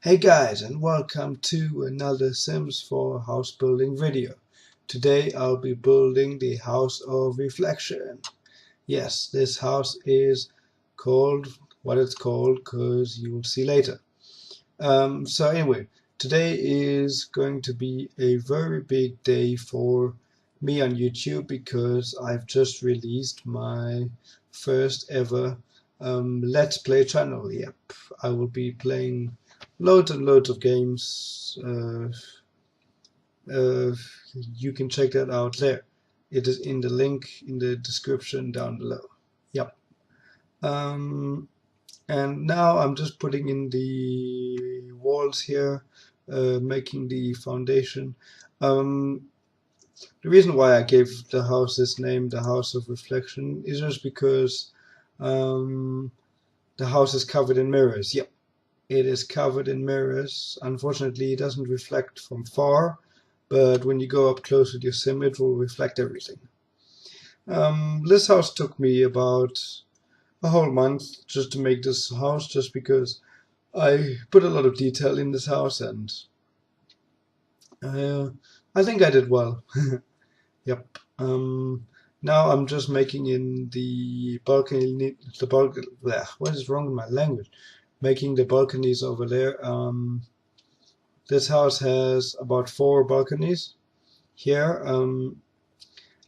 Hey guys, and welcome to another Sims 4 house building video. Today I'll be building the House of Reflection. Yes, this house is called what it's called because you will see later. So anyway, today is going to be a very big day for me on YouTube because I've just released my first ever Let's Play channel. Yep, I will be playing loads and loads of games. You can check that out there. It is in the link in the description down below. Yep. And now I'm just putting in the walls here, making the foundation. The reason why I gave the house this name, the House of Reflection, is just because the house is covered in mirrors. Yep, it is covered in mirrors. Unfortunately, it doesn't reflect from far, but when you go up close with your sim, it will reflect everything. This house took me about a whole month just to make this house, just because I put a lot of detail in this house, and I think I did well. Yep. Now I'm just making in the balcony, what is wrong with my language? Making the balconies over there. This house has about 4 balconies here,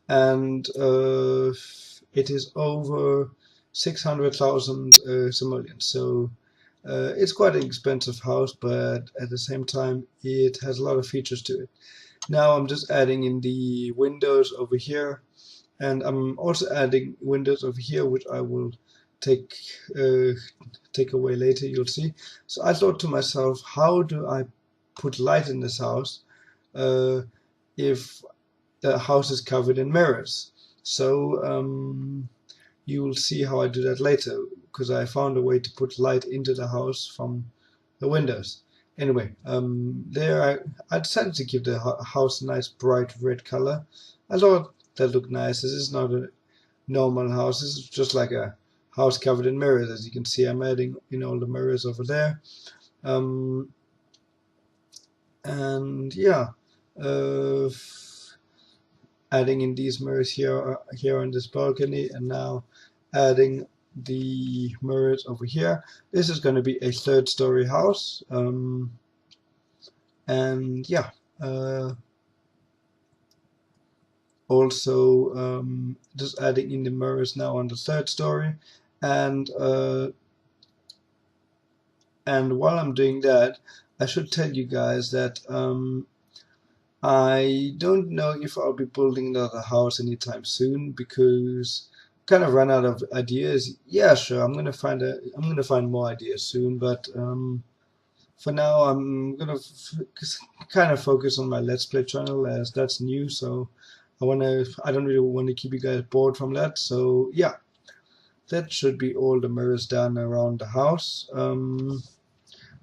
and it is over 600,000 simoleons. So it's quite an expensive house, but at the same time, it has a lot of features to it. Now I'm just adding in the windows over here, and I'm also adding windows over here, which I will take away later, you'll see. So I thought to myself, how do I put light in this house if the house is covered in mirrors? So you will see how I do that later, because I found a way to put light into the house from the windows. Anyway, there I decided to give the house a nice bright red color. I thought that looked nice. This is not a normal house. This is just like a house covered in mirrors. As you can see, I'm adding in all the mirrors over there. And yeah, adding in these mirrors here on this balcony, and now adding the mirrors over here. This is going to be a 3rd-story house, and yeah, also just adding in the mirrors now on the 3rd story, and while I'm doing that, I should tell you guys that I don't know if I'll be building another house anytime soon, because kind of run out of ideas. Yeah, sure, I'm gonna find more ideas soon, but for now I'm gonna kind of focus on my Let's Play channel, as that's new. So I don't really want to keep you guys bored from that. So yeah, that should be all the mirrors done around the house.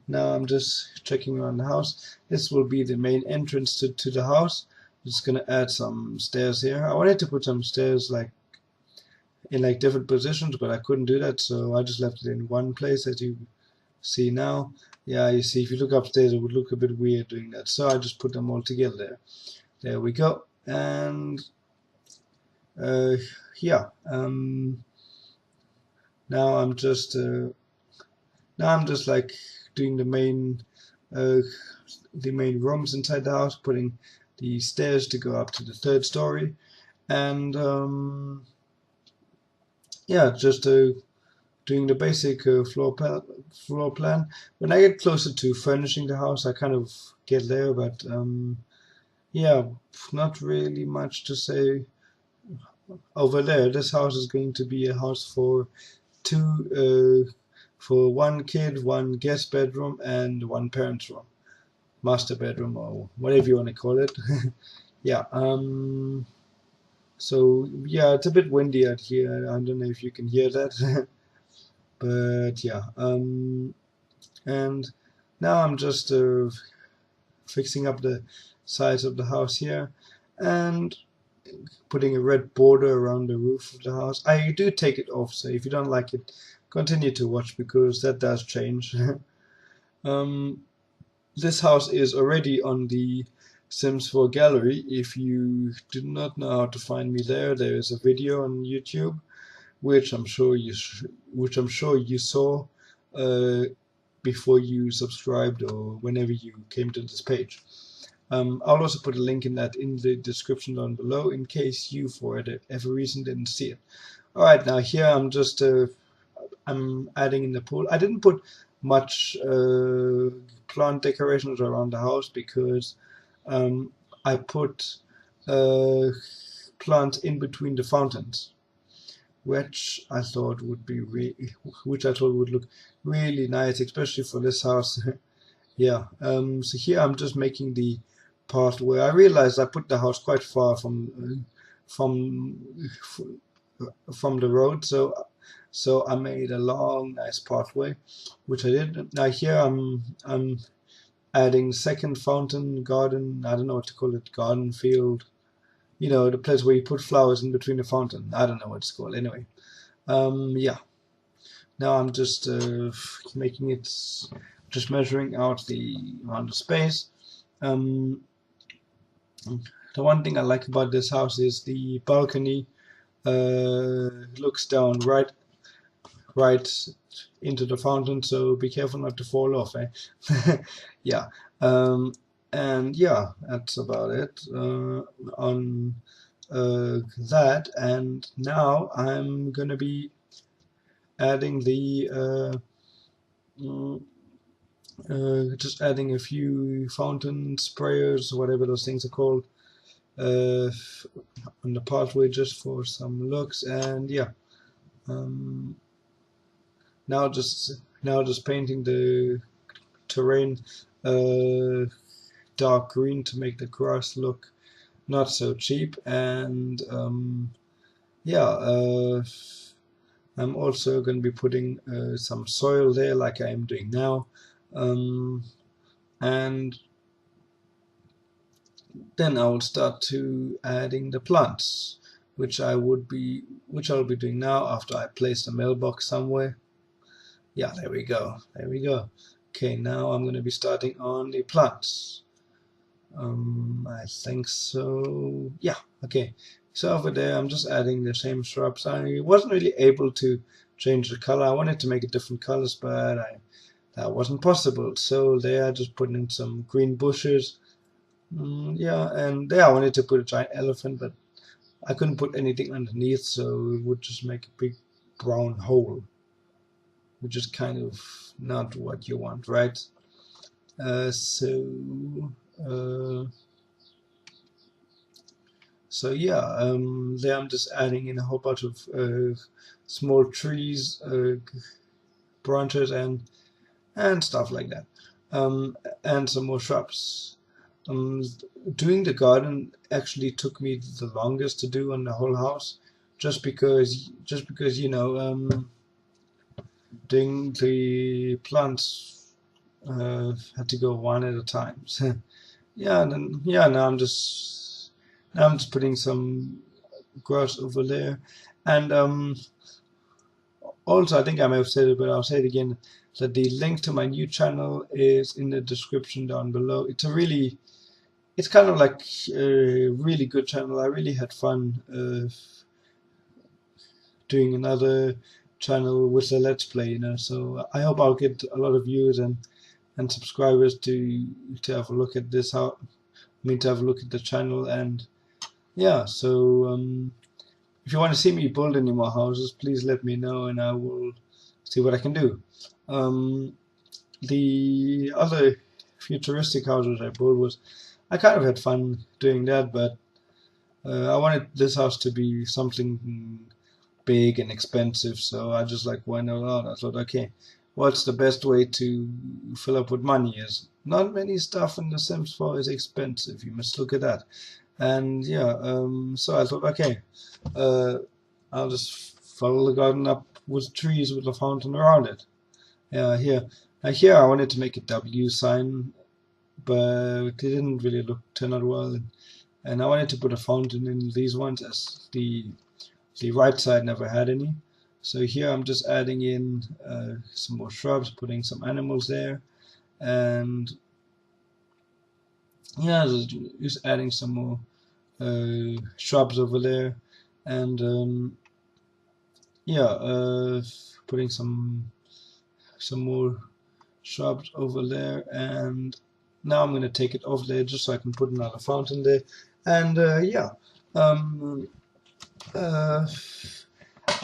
Now I'm just checking around the house. This will be the main entrance to the house. I'm just gonna add some stairs here. I wanted to put some stairs in different positions, but I couldn't do that, so I just left it in one place, as you see now. Yeah, you see, if you look upstairs, it would look a bit weird doing that, so I just put them all together there. There we go. And yeah, now I'm just like doing the main rooms inside the house, putting the stairs to go up to the 3rd story, and yeah, just doing the basic floor plan. When I get closer to furnishing the house, I kind of get there, but yeah, not really much to say over there. This house is going to be a house for for 1 kid, 1 guest bedroom, and 1 parent's room, master bedroom, or whatever you want to call it. Yeah. So yeah, it's a bit windy out here. I don't know if you can hear that, but yeah. And now I'm just fixing up the sides of the house here, and putting a red border around the roof of the house. I do take it off, so if you don't like it, continue to watch, because that does change. this house is already on the Sims4 gallery. If you do not know how to find me there, there is a video on YouTube, which I'm sure you saw before you subscribed or whenever you came to this page. I'll also put a link in the description down below in case you, for whatever reason, didn't see it. All right, now here I'm just I'm adding in the pool. I didn't put much plant decorations around the house because I put plants in between the fountains, which I thought would look really nice, especially for this house. Yeah. So here I'm just making the path where I realized I put the house quite far from the road, so I made a long, nice pathway, which I did. Now here I'm adding second fountain garden. I don't know what to call it, garden field. You know, the place where you put flowers in between the fountain. I don't know what it's called. Anyway, yeah. Now I'm just making it, just measuring out the amount of space. The one thing I like about this house is the balcony looks down right into the fountain, so be careful not to fall off, eh? Yeah. And yeah, that's about it on that. And now I'm gonna be adding the just adding a few fountain sprayers, whatever those things are called, on the pathway just for some looks. And yeah, now just painting the terrain dark green to make the grass look not so cheap. And yeah, I'm also going to be putting some soil there like I am doing now, and then I will start to adding the plants, which I'll be doing now after I place the mailbox somewhere. Yeah, there we go. Okay, now I'm going to be starting on the plants. I think so. Yeah, okay. So over there, I'm just adding the same shrubs. I wasn't really able to change the color. I wanted to make it different colors, but that wasn't possible. So there, I just put in some green bushes. Yeah, and there I wanted to put a giant elephant, but I couldn't put anything underneath, so it would just make a big brown hole, which is kind of not what you want, right? So yeah, there I'm just adding in a whole bunch of small trees, branches, and stuff like that, and some more shrubs. Doing the garden actually took me the longest to do on the whole house, just because you know, doing the plants had to go one at a time. So yeah, now I'm just putting some grass over there. And also, I think I may have said it, but I'll say it again, that the link to my new channel is in the description down below. It's kind of like a really good channel. I really had fun doing another channel with a let's play, you know. So I hope I'll get a lot of views and subscribers to have a look at this, to have a look at the channel. And yeah, so if you want to see me build any more houses, please let me know and I will see what I can do. The other futuristic houses I built I kind of had fun doing that, but I wanted this house to be something big and expensive, so I just went out. I thought, okay, what's the best way to fill up with money? Is not many stuff in The Sims 4 is expensive. You must look at that. And yeah, so I thought, okay, I'll just fill the garden up with trees with a fountain around it. Yeah, here I wanted to make a W sign, but it didn't really turn out well. And I wanted to put a fountain in these ones, as the right side never had any. So here I'm just adding in some more shrubs, putting some animals there, and yeah, just adding some more shrubs over there, and yeah, putting some more shrubs over there, and now I'm gonna take it off there just so I can put another fountain there, and yeah, um, uh,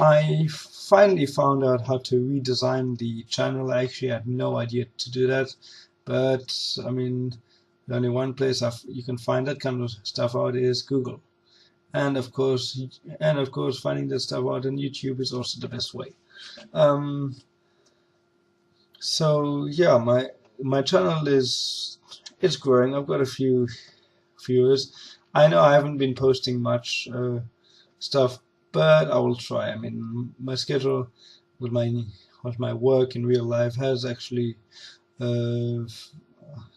I finally found out how to redesign the channel. I actually had no idea to do that, but I mean, the only one place you can find that kind of stuff out is Google, and of course, finding that stuff out on YouTube is also the best way. Um, so yeah, my channel it's growing. I've got a few viewers. I know I haven't been posting much stuff, but I will try. I mean, my schedule with my work in real life has actually uh,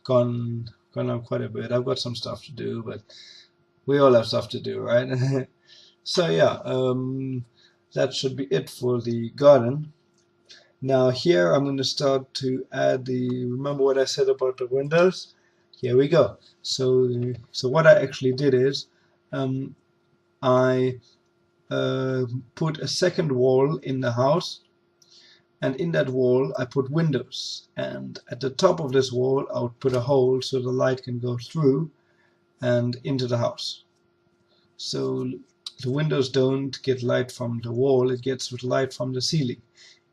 gone up quite a bit. I've got some stuff to do, but we all have stuff to do, right? So yeah, that should be it for the garden. Now here I'm going to start to add remember what I said about the windows? Here we go. So what I actually did is um, I put a second wall in the house, and in that wall I put windows, and at the top of this wall I would put a hole so the light can go through and into the house. So the windows don't get light from the wall, it gets light from the ceiling.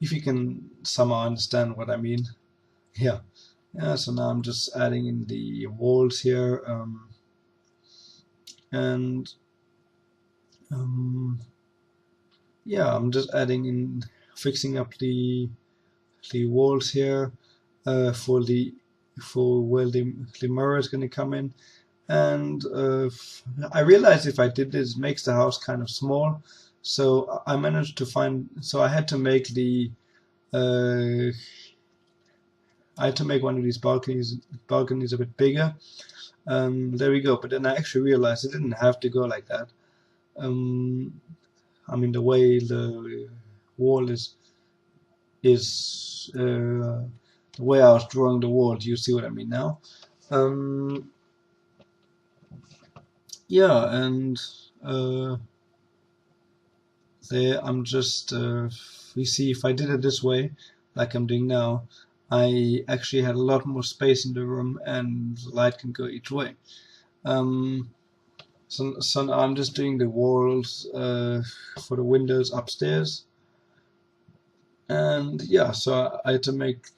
If you can somehow understand what I mean. Yeah. Yeah, so now I'm just adding in the walls here, and yeah, I'm just adding in, fixing up the walls here for where the mirror is going to come in. And I realized if I did this, it makes the house kind of small. So I managed to so I had to make one of these balconies a bit bigger. There we go. But then I actually realized it didn't have to go like that. I mean, the way the wall is the way I was drawing the wall. Do you see what I mean now? Yeah, and there I'm just you see, if I did it this way, like I'm doing now, I actually had a lot more space in the room, and the light can go each way. So now I'm just doing the walls for the windows upstairs, and yeah, so I had to make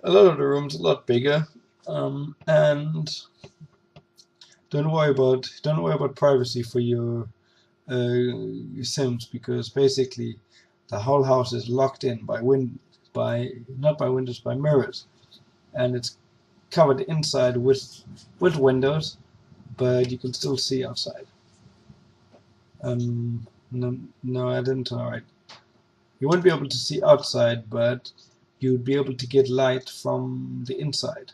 a lot of the rooms a lot bigger, and don't worry about privacy for your Sims, because basically the whole house is locked in not by windows, by mirrors, and it's covered inside with windows, but you can still see outside. No, I didn't. All right, you won't be able to see outside, but you'd be able to get light from the inside,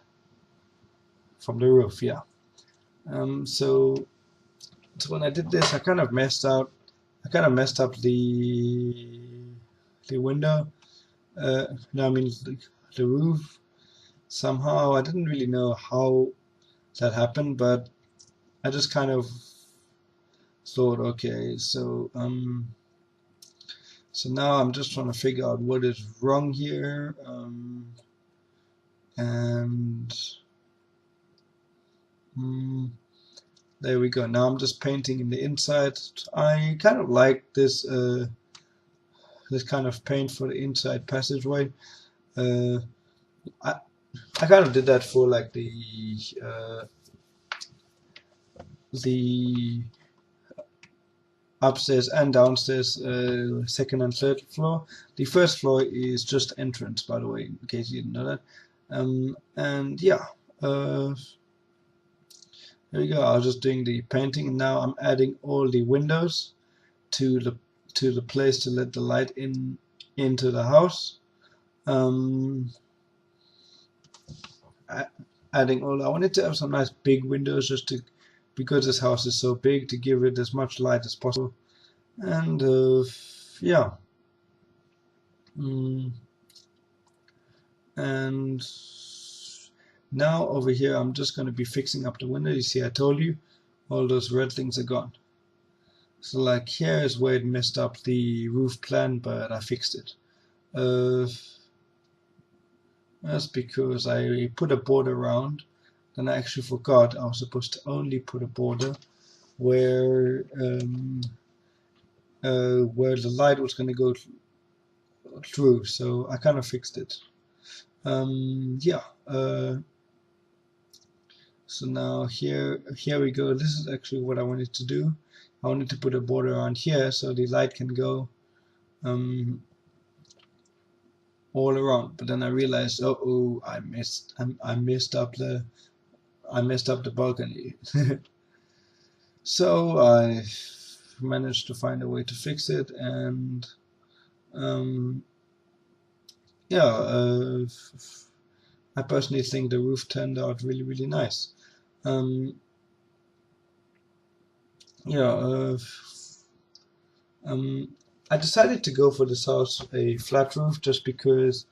from the roof. Yeah. So when I did this, I kind of messed up the window. No, I mean the roof. Somehow I didn't really know how that happened, but I just kind of thought, okay, so now I'm just trying to figure out what is wrong here, and there we go. Now I'm just painting in the inside. I kind of like this this kind of paint for the inside passageway. I kind of did that for like the upstairs and downstairs, second and third floor. The first floor is just entrance, by the way, in case you didn't know that. And yeah, there we go. I was just doing the painting, and now I'm adding all the windows to the place to let the light into the house. Adding all. I wanted to have some nice big windows, just because this house is so big, to give it as much light as possible. And yeah. And Now over here I'm just going to be fixing up the window. You see, I told you all those red things are gone. So like here is where it messed up the roof plan, but I fixed it. That's because I put a border around, then I actually forgot I was supposed to only put a border where the light was going to go through, so I kind of fixed it. Yeah. So now here we go. This is actually what I wanted to do. I wanted to put a border around here so the light can go all around. But then I realized, oh, I messed up the balcony. So I managed to find a way to fix it, and yeah, I personally think the roof turned out really, really nice. Yeah, I decided to go for this house a flat roof just because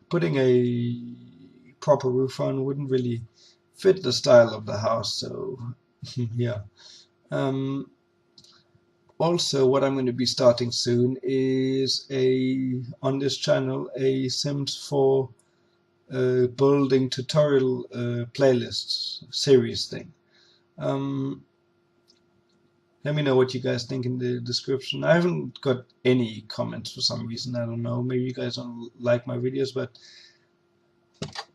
putting a proper roof on wouldn't really fit the style of the house. So yeah. Also, what I'm going to be starting soon is on this channel a Sims 4 building tutorial playlist series thing. Let me know what you guys think in the description. I haven't got any comments for some reason. I don't know. Maybe you guys don't like my videos, but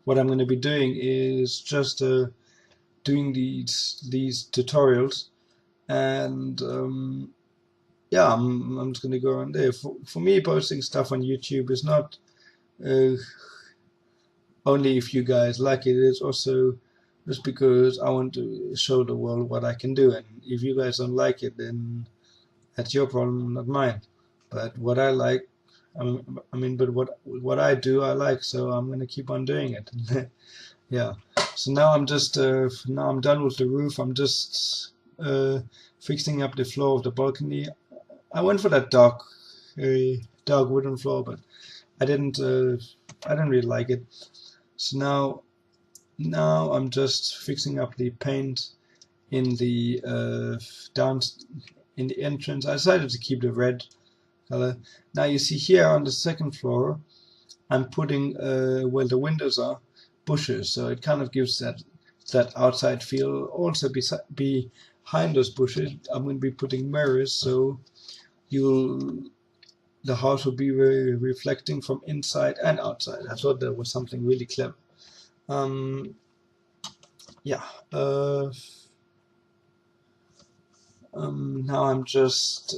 what I'm going to be doing is just doing these tutorials, and yeah, I'm just going to go on there. For me, posting stuff on YouTube is not only if you guys like it. It's also just because I want to show the world what I can do, and if you guys don't like it, then that's your problem, not mine. But what I like, but what I do, I like, so I'm gonna keep on doing it. Yeah. So now I'm just now I'm done with the roof. I'm just fixing up the floor of the balcony. I went for that dark wooden floor, but I didn't really like it. So now I'm just fixing up the paint in the in the entrance. I decided to keep the red color. Now you see here on the second floor, I'm putting where the windows are bushes, so it kind of gives that outside feel. Also behind those bushes, I'm going to be putting mirrors, so the house will be very reflecting from inside and outside. I thought that was something really clever. Yeah. Now I'm just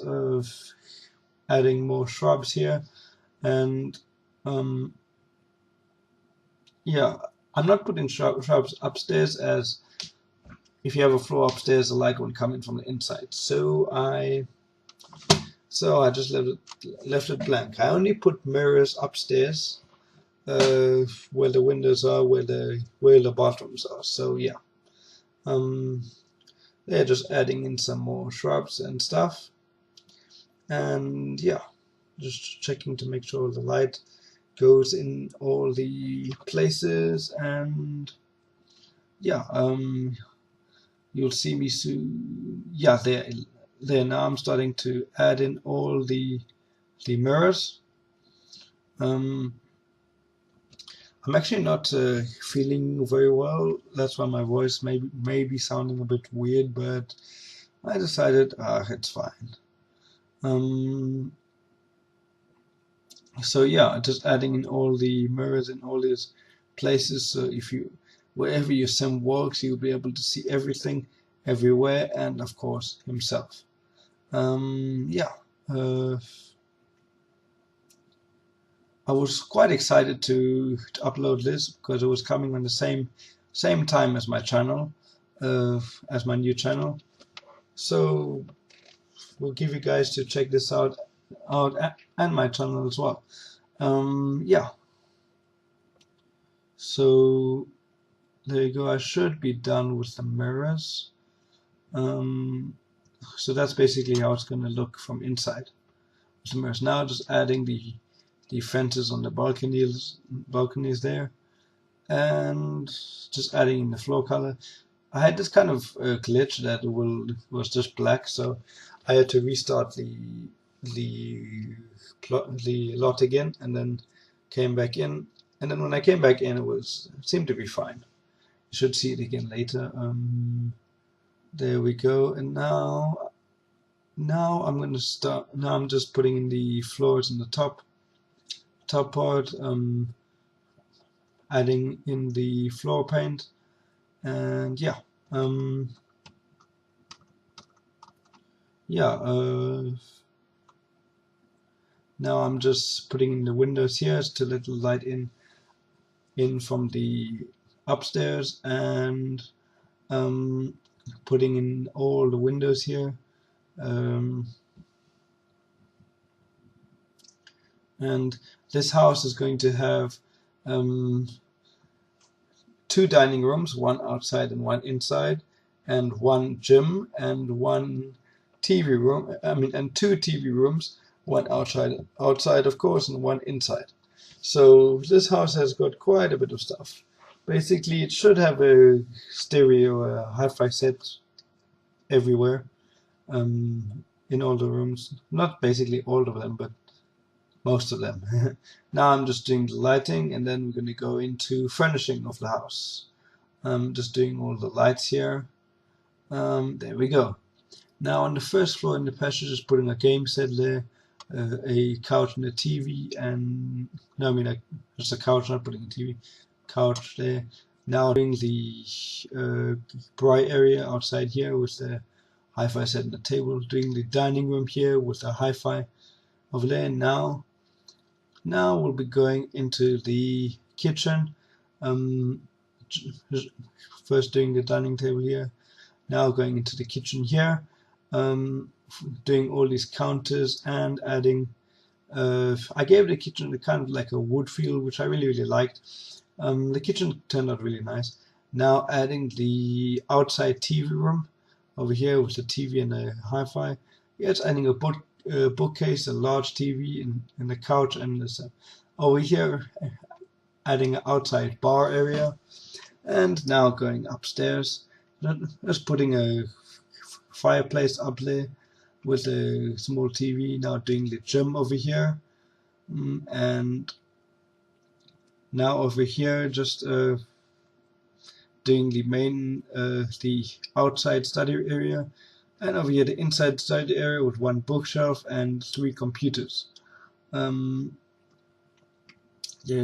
adding more shrubs here, and yeah, I'm not putting shrubs upstairs, as if you have a floor upstairs, the light won't come in from the inside. So I just left it blank. I only put mirrors upstairs, where the windows are, where the bathrooms are. So yeah, they're just adding in some more shrubs and stuff, and yeah, just checking to make sure the light goes in all the places. And yeah, you'll see me soon. Yeah, there now I'm starting to add in all the mirrors. I'm actually not feeling very well. That's why my voice may be sounding a bit weird, but I decided it's fine. So yeah, just adding in all the mirrors in all these places, so wherever your sim walks, you'll be able to see everything, everywhere, and of course himself. Yeah. I was quite excited to upload this because it was coming on the same time as my channel, as my new channel. So we'll give you guys to check this out and my channel as well. Yeah. So there you go. I should be done with the mirrors. So that's basically how it's going to look from inside with the mirrors. Now just adding the fences on the balconies there, and just adding in the floor color. I had this kind of glitch that was just black, so I had to restart the lot again, and then came back in. And then when I came back in, it seemed to be fine. You should see it again later. There we go. And now I'm gonna start. Now I'm just putting in the floors in the top part. Adding in the floor paint, and yeah. Now I'm just putting in the windows here to let the light in from the upstairs, and putting in all the windows here. And this house is going to have 2 dining rooms, one outside and one inside, and 1 gym and 1 TV room. And 2 TV rooms, one outside of course, and 1 inside. So this house has got quite a bit of stuff. Basically, it should have a stereo, a hi-fi set everywhere, in all the rooms. Not basically all of them, but most of them. Now I'm just doing the lighting, and then we're going to go into furnishing of the house. Just doing all the lights here. There we go. Now on the first floor in the passage, just putting a game set there, a couch and a TV, and no, I mean just a couch, not putting a TV. Couch there. Now doing the bright area outside here with the hi-fi set and the table. Doing the dining room here with the hi-fi over there. Now we'll be going into the kitchen. First doing the dining table here. Now going into the kitchen here. Doing all these counters and adding. I gave the kitchen a kind of like a wood feel, which I really liked. The kitchen turned out really nice. Now adding the outside TV room over here with the TV and the hi-fi. Yeah, it's adding a bookcase, a large TV, and the couch, and this, over here adding an outside bar area. And now going upstairs, just putting a fireplace up there with a small TV. Now doing the gym over here, and now over here just doing the main the outside study area, and over here the inside study area with 1 bookshelf and 3 computers. There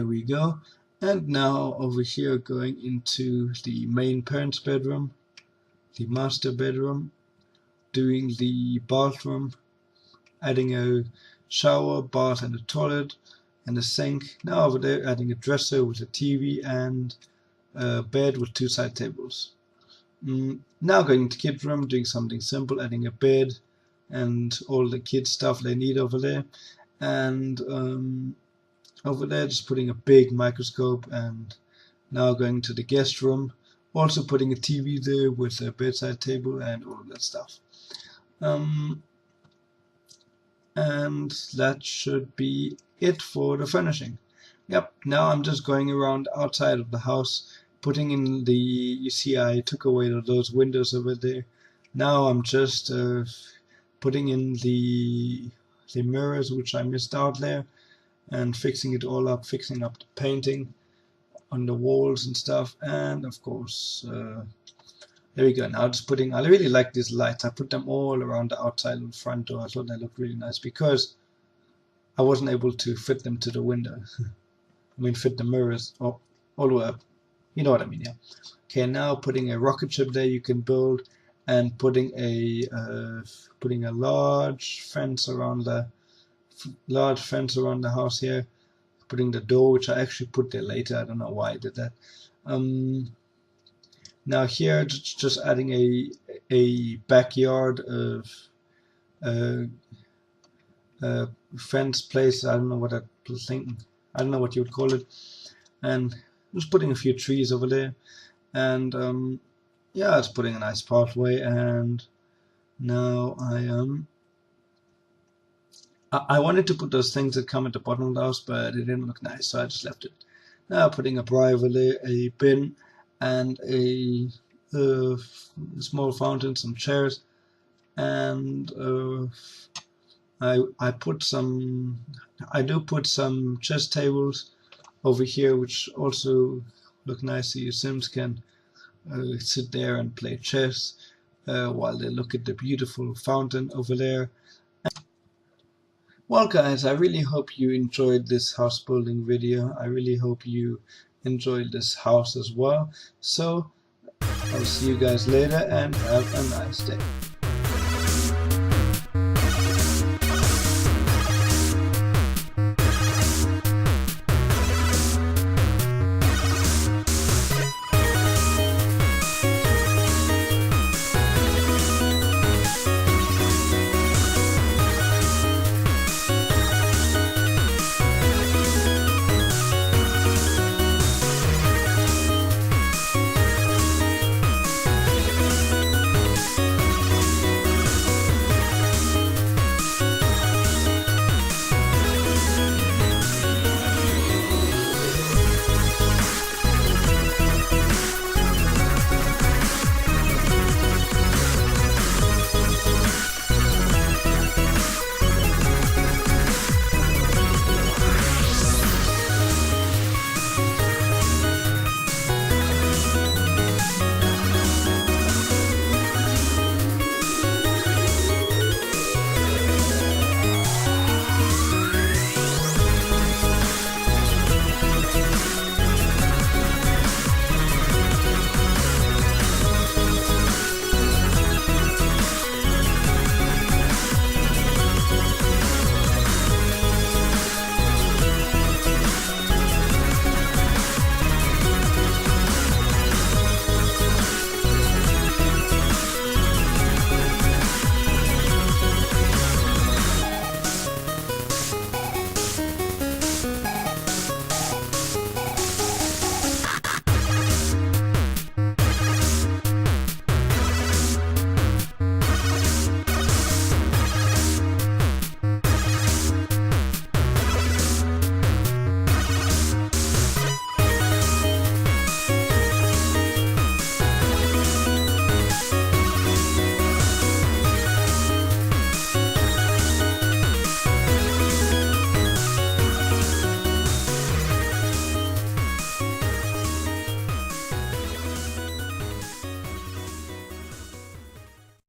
we go. And now over here going into the main parents' bedroom, the master bedroom, doing the bathroom, adding a shower, bath, and a toilet, and a sink. Now over there adding a dresser with a TV and a bed with 2 side tables. Now going into kids' room, doing something simple, adding a bed and all the kids' stuff they need over there. And over there just putting a big microscope. And now going to the guest room, also putting a TV there with a bedside table and all of that stuff. And that should be it for the furnishing. Yep, now I'm just going around outside of the house, putting in you see I took away those windows over there. Now I'm just putting in the mirrors which I missed out there, and fixing it all up, fixing up the painting on the walls and stuff. And of course there we go. Now just putting, I really like these lights. I put them all around the outside and front door. I thought they looked really nice because I wasn't able to fit them to the window. I mean, fit the mirrors all the way up. You know what I mean, yeah. Okay, now putting a rocket ship there you can build, and putting a large fence around the house here. Putting the door, which I actually put there later. I don't know why I did that. Now here, just adding a backyard of fence place. I don't know what I don't know what you would call it. And just putting a few trees over there. And yeah, it's putting a nice pathway. And now I wanted to put those things that come at the bottom of the house, but it didn't look nice, so I just left it. Now putting up rival, a bin, and a small fountain, some chairs, and I do put some chess tables over here, which also look nice, so your Sims can sit there and play chess while they look at the beautiful fountain over there. Well guys, I really hope you enjoyed this house building video. I really hope you enjoyed this house as well. So I'll see you guys later and have a nice day.